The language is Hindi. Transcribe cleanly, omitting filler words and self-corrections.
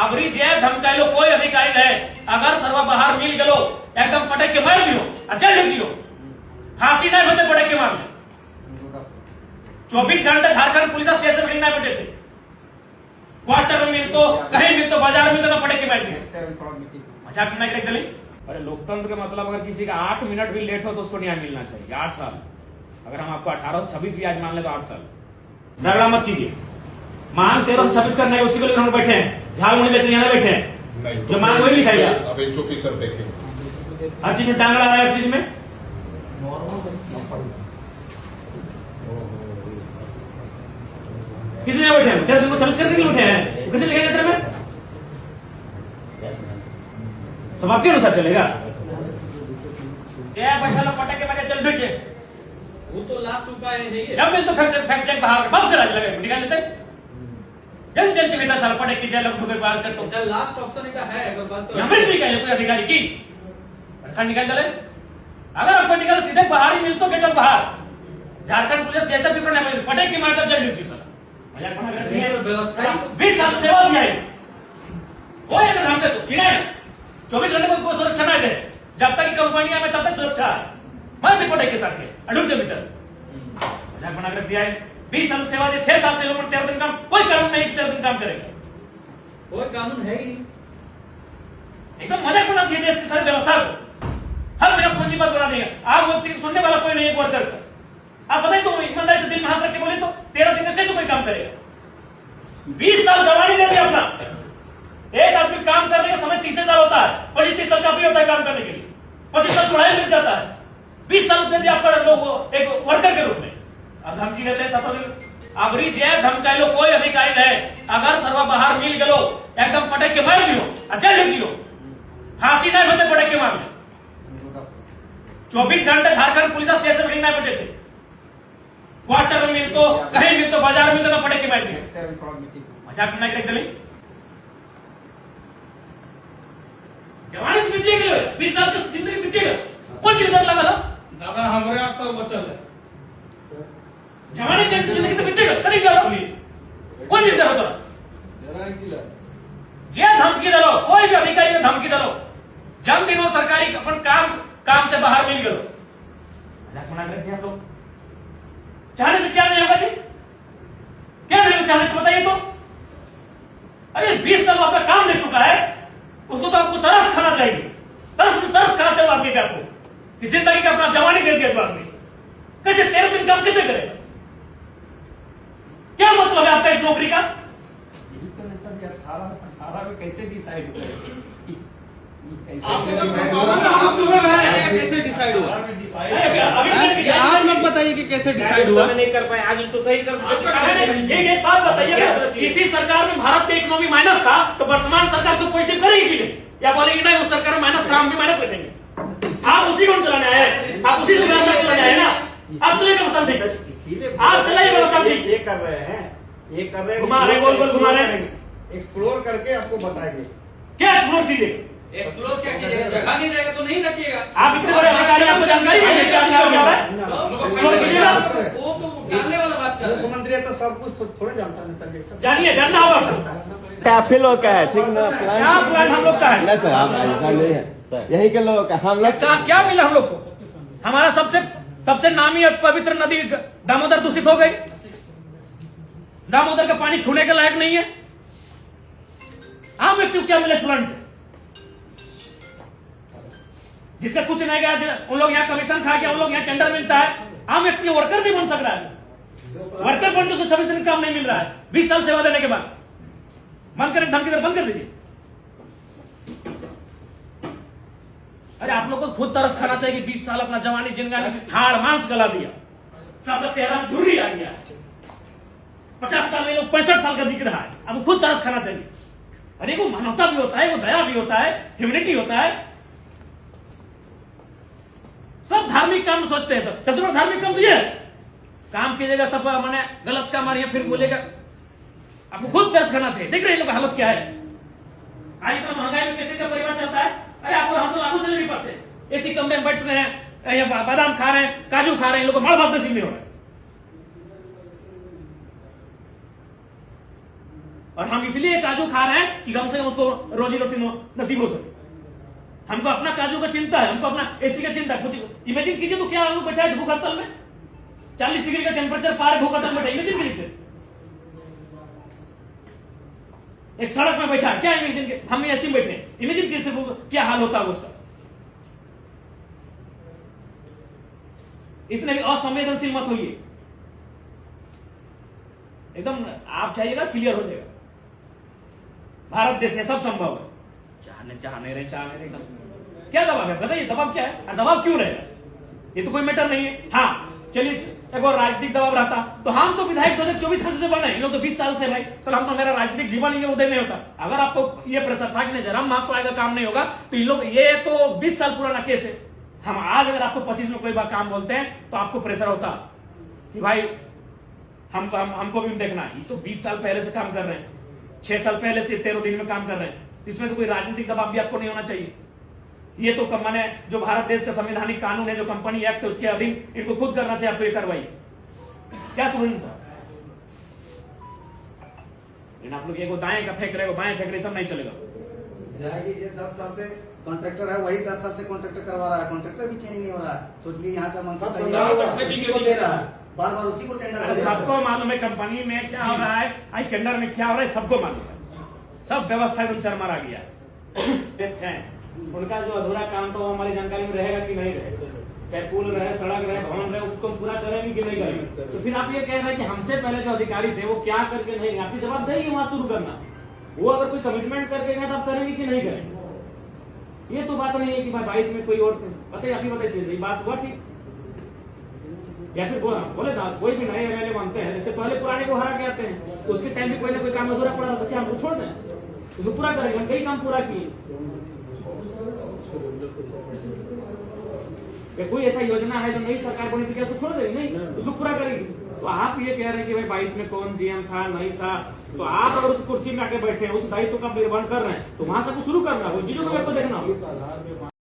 अबरी जे धमकायलो कोई अधिकारी है अगर सर्व बाहर मिल गलो एकदम पटक के मार दियो और जल दियो फांसी नहीं होते पटक के मार 24 घंटे झारखंड पुलिस स्टेशन में नहीं बचे थे क्वार्टर में मिल तो कहीं मिल तो बाजार में तो ना पटक के मार दिए मजाक नहीं करते चली। अरे लोकतंत्र का मतलब अगर किसी का 8 मिनट भी लेट हो तो उसको न्याय मिलना चाहिए। 8 साल अगर हम आपको 18 से 26 भी आज मान ले तो 8 साल डरना मत कीजिए। मांग 13 से 26 करना है उसी को लेकर हम बैठे हैं झालमुड़ी में से यहाँ बैठे हैं जो मांग वही लिखाइए अब 120 कर देखें हर चीज में टांग लगा हर चीज में किसी ने बैठे हैं 4 दिन को 26 करने के लिए बैठे हैं किसी लिखे लेटर में सब आपके अनुसार चलेगा बैठा पटक के मारे चल बैठे वो तो लास्ट उपाय है जब मिल तो फैक्ट बाहर बम करा लगे निकाल लेते जल्द जल्द के भीतर साल पटक के जेल ठोकर बाहर कर तो लास्ट ऑप्शन का है अगर बात तो हमें भी कहे कोई अधिकारी की निकाल चले अगर आपको निकाल सीधे बाहर ही मिल तो गेटल बाहर झारखंड पुलिस ऐसा पेपर नहीं पटक की मारकर जल ड्यूटी सर मजाक बना कर व्यवस्था 20 साल सेवा दिया है वो एक हम के 24 घंटे को सुरक्षा नहीं दे जब तक कंपनियां में तब तक सुरक्षा है मत पटक के साथ अड़ूब के भीतर मजाक बना कर दिया है 20 साल सेवा दे 6 साल से लोग 13 दिन काम कोई कानून नहीं 13 दिन काम करेगा कोई कानून है ही नहीं एकदम मजाक बना दिया देश की सारी व्यवस्था को हर जगह पूंजीपत बना देगा आप वो सुनने वाला कोई नहीं वर्कर का आप बताइए तो ईमानदारी से दिल में हाथ रख के बोले तो 13 दिन में कैसे कोई काम करेगा 20 साल जवानी दे दिया अपना एक आदमी काम करने का समय 30 साल होता है 25-30 साल काफी होता है काम करने के लिए 25 साल पढ़ाई मिल जाता है 20 साल दे दिया आपका लोग एक वर्कर के रूप में अब धमकी देते हैं 7 दिन अबरी जे धमकायलो कोई अधिकारी है अगर सर्व बाहर मिल गलो एकदम पटक के मार दियो और जल दियो फांसी नहीं होते पटक के मार 24 घंटे झारखंड पुलिस स्टेशन में नहीं बचे थे क्वार्टर में मिल तो कहीं मिल तो बाजार में तो ना पटक के मार दिए मजाक नहीं करते चली जवानी तो बीतेगा 20 साल की जिंदगी बीतेगा कौन सी डर लगा था दादा हमारे 8 साल बचल है जवानी जिंदगी तो बीतेगा कभी डर कौन सी डर होता जे धमकी दलो कोई भी अधिकारी को धमकी दलो जब दिनों सरकारी अपन काम से बाहर मिल गए मजाक बना करते हैं हम लोग चाहने से क्या नहीं होगा जी क्या नहीं चाहने से बताइए तो अरे 20 साल आपका काम दे चुका है उसको तो आपको तरस खाना चाहिए तरस खाना चाहिए आदमी के आपको कि जिंदगी का अपना जवानी दे दिया जो आदमी कैसे 13 दिन काम कैसे करेगा क्या मतलब है आपका इस नौकरी का यही तो नेता 18 में कैसे डिसाइड करें कैसे डिसाइड हुआ आप लोग बताइए कि कैसे डिसाइड हुआ नहीं कर पाए आज उसको सही कर एक बात बताइए किसी सरकार में भारत की इकोनॉमी माइनस था तो वर्तमान सरकार को पॉजिटिव करेगी कि नहीं या बोलेगी नहीं उस सरकार में माइनस था हम भी माइनस रखेंगे आप उसी को चलाने आए आप उसी से व्यवस्था चलाने आए ना आप चलिए व्यवस्था ठीक आप चलाइए व्यवस्था ठीक ये कर रहे हैं घुमा रहे गोल घुमा रहे एक्सप्लोर करके आपको बताएंगे क्या एक्सप्लोर कीजिए एक्सप्लोर क्या कीजिएगा जगह नहीं रहेगा तो नहीं रखिएगा आप इतने बड़े अधिकारी आपको जानकारी नहीं है क्या क्या है एक्सप्लोर कीजिएगा वो तो डालने वाला बात कर मुख्यमंत्री है तो सब कुछ थोड़े जानता है नेता जैसा जानिए जानना होगा काफी लोग का है ठीक ना क्या प्लान हम लोग का है नहीं सर आप ऐसा नहीं है यही के लोग का हम लोग क्या मिला हम लोग को हमारा सबसे नामी और पवित्र नदी दामोदर दूषित हो गई दामोदर का पानी छूने के लायक नहीं है आम व्यक्ति को क्या मिले इस प्लांट से जिससे कुछ नहीं गया उन लोग यहाँ कमीशन खा के उन लोग यहाँ टेंडर मिलता है आम व्यक्ति वर्कर नहीं बन सक रहा है वर्कर बनने से 26 दिन काम नहीं मिल रहा है 20 साल सेवा देने के बाद बंद करें धमकी दर बंद कर दीजिए अरे आप लोग को खुद तरस खाना चाहिए कि 20 साल अपना जवानी जिंदगी हाड़ मांस गला दिया सब लोग चेहरा में झुर्री आ गया 50 साल में लोग 65 साल का दिख रहा है अब खुद तरस खाना चाहिए अरे वो मानवता भी होता है वो दया भी होता है ह्यूमैनिटी होता है सब धार्मिक काम सोचते हैं तो सबसे बड़ा धार्मिक काम तो ये है काम कीजिएगा सब मैंने गलत काम आ रही है फिर बोलेगा आपको खुद दर्ज करना चाहिए देख रहे हैं लोग हालत क्या है आज इतना महंगाई में कैसे का परिवार चलता है अरे आप लोग हम तो लागू से नहीं पाते एसी कमरे में बैठ रहे हैं या बादाम खा रहे हैं काजू खा रहे हैं लोग माल भात नसीब नहीं हो रहा है और हम इसलिए काजू खा रहे हैं कि कम से कम उसको रोजी रोटी नसीब हो सके। हमको अपना काजू का चिंता है, हमको अपना एसी का चिंता है। कुछ इमेजिन कीजिए तो क्या हम लोग बैठा है भूख हड़ताल में, 40 डिग्री का टेम्परेचर पार भूख हड़ताल बैठा, इमेजिन कीजिए। एक सड़क में बैठा है, क्या इमेजिन, हम एसी में बैठे हैं, इमेजिन कीजिए क्या हाल होता है उसका। इतने भी असंवेदनशील मत होइए, एकदम आप चाहिएगा क्लियर हो जाएगा। भारत देश है, सब संभव है। चाह नहीं रहे एकदम क्या दबाव है बताइए, दबाव क्या है, दबाव क्यों रहेगा, ये तो कोई मैटर नहीं है। हाँ चलिए एक और राजनीतिक दबाव रहता तो हम तो विधायक 2024 से बने, इन लोग तो 20 साल से भाई चल हम तो, मेरा राजनीतिक जीवन ही उदय नहीं होता। अगर आपको ये प्रेशर था कि नहीं जरा आपको आएगा काम नहीं होगा, तो इन लोग ये तो 20 साल पुराना केस है। हम आज अगर आपको 25 में कोई बात काम बोलते हैं तो आपको प्रेशर होता कि भाई हमको भी देखना है। ये तो 20 साल पहले से काम कर रहे हैं, 6 साल पहले से 13 दिन में काम कर रहे हैं, इसमें तो कोई राजनीतिक दबाव भी आपको नहीं होना चाहिए। ये तो माने जो भारत देश का संवैधानिक कानून है, जो कंपनी एक्ट है, उसके अधीन इनको खुद करना चाहिए आपको ये कार्रवाई। क्या सुन साहब, आप लोग एगो दाएं का फेंक रहे हो, बाएं फेंक रहे, सब नहीं चलेगा। ये 10 साल से कॉन्ट्रैक्टर है, वही 10 साल से कॉन्ट्रैक्टर करवा रहा है, कॉन्ट्रैक्टर भी चेंज नहीं हो रहा है। सोचिए यहाँ का मनसा सब 50 वर्ष से उसी को दे रहा है, बार बार उसी को टेंडर अरे सबको मालूम है कंपनी में क्या हो रहा है, आई टेंडर में क्या हो रहा है, सबको मालूम है। सब व्यवस्था एकदम चरमरा गया है। उनका जो अधूरा काम तो हमारी जानकारी में रहेगा कि नहीं रहेगा, चाहे पुल रहे, सड़क रहे, भवन रहे, उसको पूरा करेंगे कि नहीं करेंगे। तो फिर आप ये कह रहे हैं कि हमसे पहले जो अधिकारी थे वो क्या करके नहीं, आपकी जवाबदेही है वहां शुरू करना। वो अगर कोई कमिटमेंट करके गए तो आप करेंगे कि नहीं करेंगे। ये तो बात नहीं है कि भाई 22 में कोई और बताइए, आप ही बताइए बात हुआ ठीक, या फिर बोले था कोई भी नए एमएलए बनते हैं, इससे पहले पुराने को हरा के आते हैं, उसके टाइम में कोई ना कोई काम अधूरा पड़ा तो क्या हमको छोड़ दें, उसको पूरा करेंगे। कई काम पूरा किए, कोई ऐसा योजना है जो नई सरकार बनी थी क्या उसको छोड़ देंगे, नहीं उसको पूरा करेंगे। तो आप ये कह रहे हैं कि भाई 22 में कौन जीएम था नहीं था, तो आप अगर उस कुर्सी में आके बैठे उस दायित्व का निर्वहन कर रहे हैं तो वहां से शुरू करना, वो चीजों को देखना होगा।